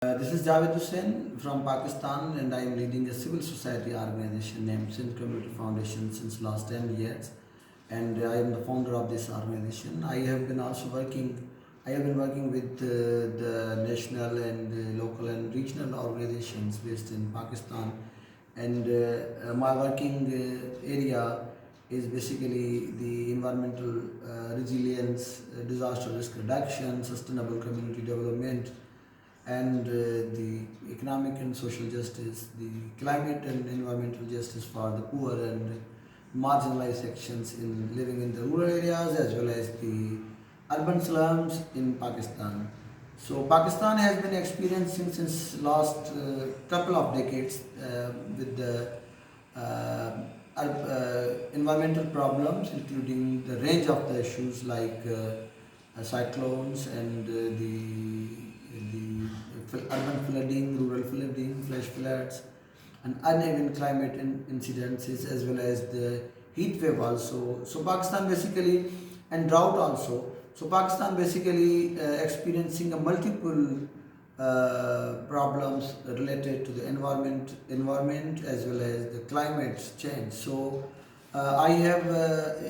This is Javed Hussain from Pakistan, and I am leading a civil society organization named Sindh Community Foundation since last 10 years, and I am the founder of this organization. I have been working with the national and local and regional organizations based in Pakistan, and my working area is basically the environmental resilience, disaster risk reduction, sustainable community development, and the economic and social justice, the climate and environmental justice for the poor and marginalized sections in living in the rural areas as well as the urban slums in Pakistan. So Pakistan has been experiencing since last couple of decades with the environmental problems, including the range of the issues like cyclones and the urban flooding, rural flooding, flash floods, and uneven climate incidences as well as the heat wave also. So Pakistan basically and drought also. So Pakistan basically experiencing a multiple problems related to the environment as well as the climate change. So I have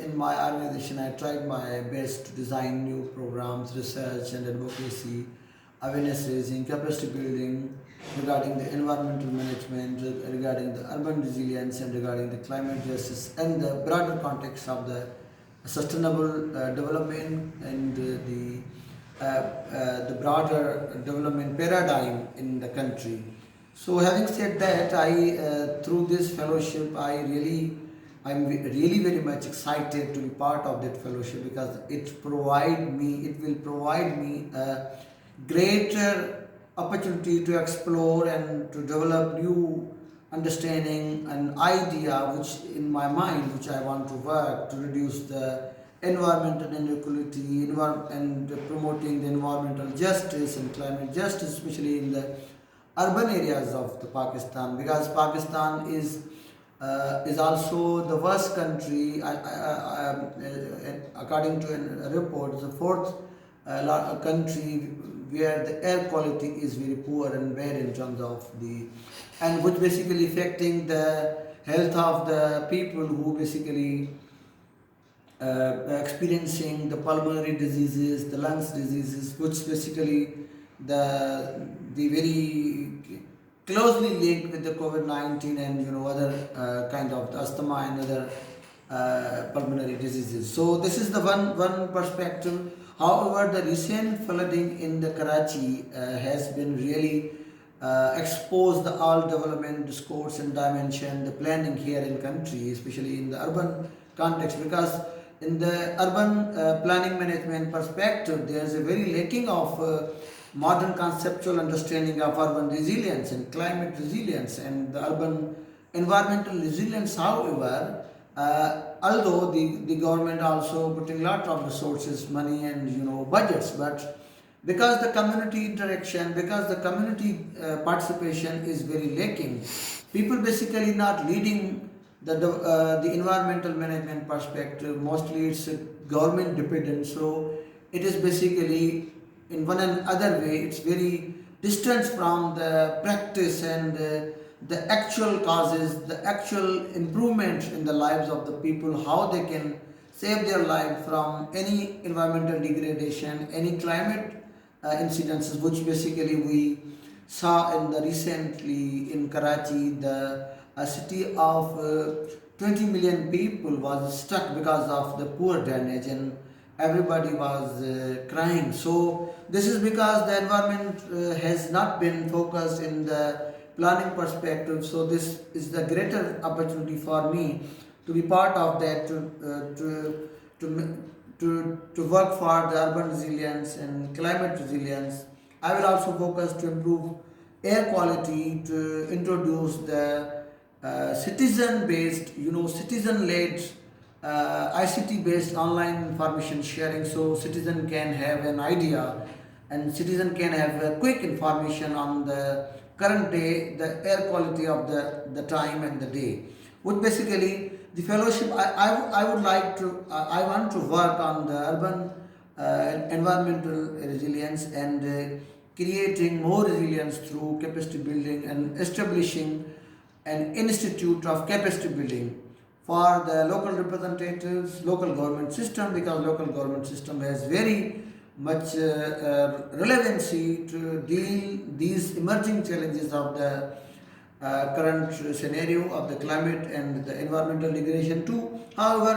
in my organization I tried my best to design new programs, research and advocacy, awareness raising, capacity building regarding the environmental management, regarding the urban resilience, and regarding the climate justice and the broader context of the sustainable development and the broader development paradigm in the country. So, having said that, I through this fellowship, I'm really very much excited to be part of that fellowship because it will provide me a greater opportunity to explore and to develop new understanding and idea which in my mind which I want to work to reduce the environmental inequality and promoting the environmental justice and climate justice, especially in the urban areas of the Pakistan, because Pakistan is also the worst country according to a report, the fourth country where the air quality is very poor and bad in terms of the, and which basically affecting the health of the people who basically experiencing the pulmonary diseases, the lungs diseases, which basically the very closely linked with the COVID-19 and other kind of asthma and other pulmonary diseases. So this is the one perspective. However, the recent flooding in the Karachi has been really exposed the all development discourse and dimension, the planning here in country, especially in the urban context, because in the urban planning management perspective, there is a very lacking of modern conceptual understanding of urban resilience and climate resilience and the urban environmental resilience. However, although the government also putting lot of resources, money and budgets, but because the community interaction, because the community participation is very lacking, people basically not leading the environmental management perspective. Mostly it's government dependent, so it is basically in one and other way it's very distant from the practice and the actual causes, the actual improvement in the lives of the people, how they can save their life from any environmental degradation, any climate incidences, which basically we saw in the recently in Karachi, the a city of 20 million people was stuck because of the poor drainage and everybody was crying. So this is because the environment has not been focused in the planning perspective. So this is the greater opportunity for me to be part of that, to work for the urban resilience and climate resilience. I will also focus to improve air quality, to introduce the citizen-based, citizen-led ICT-based online information sharing, so citizen can have an idea and citizen can have a quick information on the current day, the air quality of the time and the day. Which basically the fellowship I would like to I want to work on the urban environmental resilience and creating more resilience through capacity building and establishing an institute of capacity building for the local representatives, local government system, because local government system has very much relevancy to deal these emerging challenges of the current scenario of the climate and the environmental degradation too. However,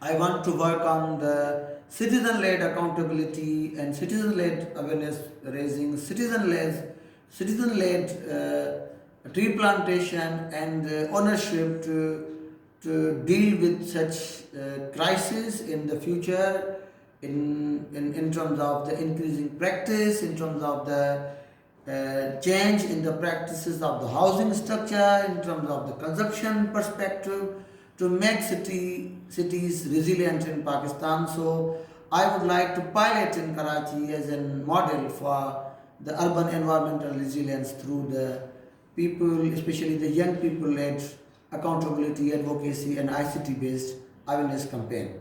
I want to work on the citizen-led accountability and citizen-led awareness raising, citizen-led tree plantation and ownership to deal with such crisis in the future in terms of the increasing practice, in terms of the change in the practices of the housing structure, in terms of the consumption perspective, to make cities resilient in Pakistan. So I would like to pilot in Karachi as a model for the urban environmental resilience through the people, especially the young people led accountability, advocacy and ICT based awareness campaign.